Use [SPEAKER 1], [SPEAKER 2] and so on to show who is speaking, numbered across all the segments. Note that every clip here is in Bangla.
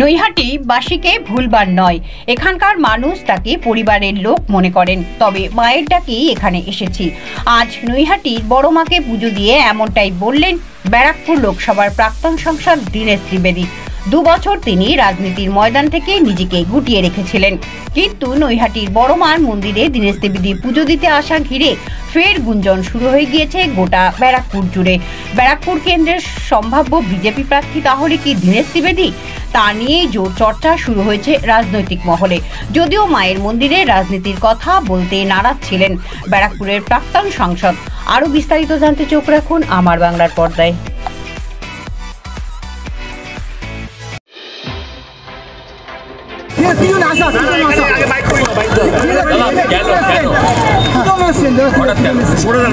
[SPEAKER 1] নৈহাটিবাসীকে ভুলবার নয়, এখানকার মানুষ তাকে পরিবারের লোক মনে করেন। তবে মায়ের ডাকেই এখানে এসেছি। আজ নৈহাটির বড় মাকে পুজো দিয়ে এমনটাই বললেন ব্যারাকপুর লোকসভার প্রাক্তন সাংসদ দীনেশ ত্রিবেদী। 2 বছর তিনি রাজনীতির ময়দান থেকে নিজেকে গুটিয়ে রেখেছিলেন, কিন্তু নৈহাটির বড় মার মন্দিরে দীনেশ ত্রিবেদী পুজো দিতে আসা ঘিরে ফের গুঞ্জন শুরু হয়ে গিয়েছে গোটা ব্যারাকপুর জুড়ে। ব্যারাকপুর কেন্দ্রের সম্ভাব্য বিজেপি প্রার্থী তাহলে কি দীনেশ ত্রিবেদী? তা নিয়েই জোর চর্চা শুরু হয়েছে রাজনৈতিক মহলে। যদিও মায়ের মন্দিরে রাজনীতির কথা বলতে নারাজ ছিলেন ব্যারাকপুরের প্রাক্তন সাংসদ। আরও বিস্তারিত জানতে চোখ রাখুন আমার বাংলার পর্দায়।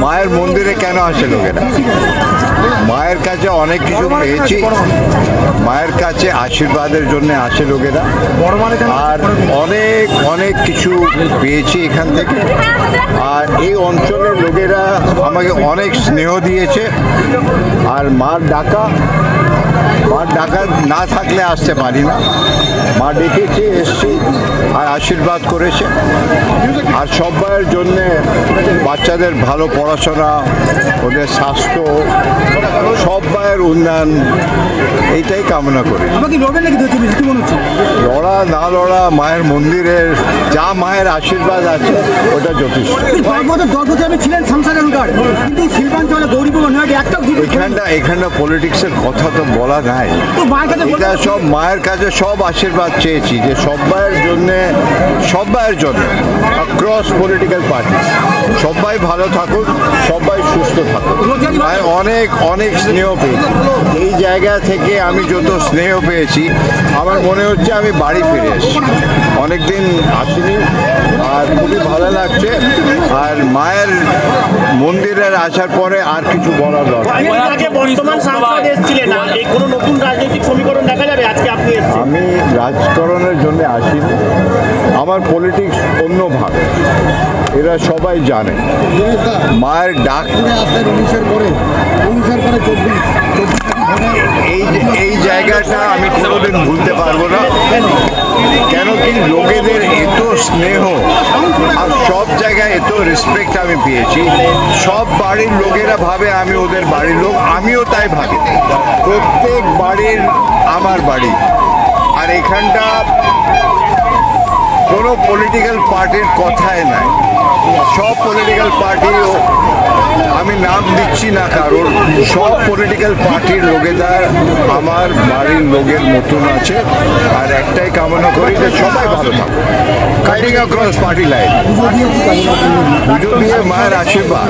[SPEAKER 2] মায়ের মন্দিরে কেন আসে লোকেরা? মায়ের কাছে অনেক কিছু পেয়েছি, মায়ের কাছে আশীর্বাদের জন্য আসে লোকেরা, আর অনেক অনেক কিছু পেয়েছি এখান থেকে। আর এই অঞ্চলের লোকেরা আমাকে অনেক স্নেহ দিয়েছে। আর মার ডাকা না থাকলে আসতে পারি না। মা ডেকেছে, এসছি, আর আশীর্বাদ করেছে। আর সবার জন্যে বাচ্চাদের ভালো পড়াশোনা, ওদের স্বাস্থ্য, সবার উন্নয়ন, এইটাই কামনা করি। লড়া না লড়া, মায়ের মন্দিরের যা মায়ের আশীর্বাদ আছে ওটা যথেষ্ট। এখানটা পলিটিক্সের কথা তো বলা নাই। এটা সব মায়ের কাছে সব আশীর্বাদ চেয়েছি যে সবার জন্য অ্যাক্রস পলিটিক্যাল পার্টি সবাই ভালো থাকুক, সবাই সুস্থ থাকুক। অনেক অনেক স্নেহ পেয়েছি এই জায়গা থেকে। আমি যত স্নেহ পেয়েছি আমার মনে হচ্ছে আমি বাড়ি ফিরে এসেছি। অনেকদিন আসিনি, আর খুবই ভালো লাগছে। আর মায়ের মন্দিরের আসার পরে আর কিছু বলার দরকার। আমি রাজকারণের জন্য আসিনি, আমার পলিটিক্স অন্য ভাগ, এরা সবাই জানে। মায়ের ডাক এই জায়গাটা আমি কোনোদিন ভুলতে পারবো না। কেন কি লোকেদের এত স্নেহ আর সব জায়গায় এত রেসপেক্ট আমি পেয়েছি। সব বাড়ির লোকেরা ভাবে আমি ওদের বাড়ির লোক, আমিও তাই ভাবি। প্রত্যেক বাড়ির আমার বাড়ি। আর এখানটা কোনো পলিটিক্যাল পার্টির কথাই নাই। সব পলিটিক্যাল পার্টিও, আমি নাম দিচ্ছি না কারণ, সব পলিটিক্যাল পার্টির লোকেদের আমার বাড়ির লোকের মতন আছে। আর একটাই কামনা করি যে সবাই ভালো থাকে, কাটিং অ্যাক্রস পার্টি লাইন। পুজো দিয়ে মায়ের আশীর্বাদ,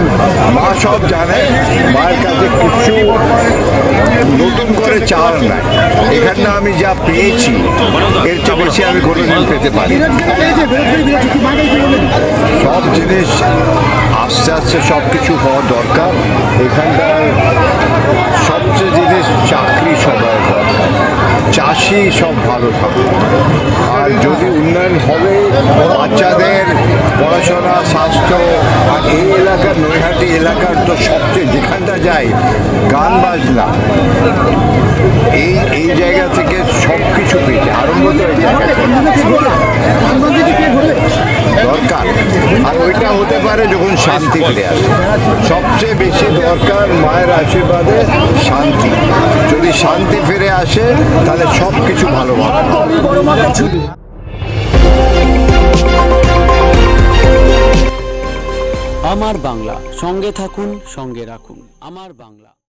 [SPEAKER 2] মা সব জানে। মায়ের কাছে কিছু নতুন করে চাওয়ার নাই। এখানে আমি যা পেয়েছি এর চেয়ে বেশি আমি কোনোদিন পেতে পারি। সব জিনিস আস্তে আস্তে সব কিছু হওয়া দরকার। এখানটার সবচেয়ে জিনিস চাকরি সবার দরকার, চাষি সব ভালো থাকবে। আর যদি উন্নয়ন হবে, বাচ্চাদের পড়াশোনা, স্বাস্থ্য, আর এই এলাকার নৈহাটি এলাকার তো সবচেয়ে যেখানটা যাই গান বাজনা, এই জায়গা থেকে সব কিছু পেয়েছে। আরম্ভ তো দরকার। আর ওইটা হতে পারে যখন শান্তি ফিরে আসে। সবচেয়ে বেশি দরকার মায়ের আশীর্বাদে শান্তি। যদি শান্তি ফিরে আসে তাহলে সব কিছু ভালো হবে।
[SPEAKER 3] আমার বাংলা, সঙ্গে থাকুন, সঙ্গে রাখুন আমার বাংলা।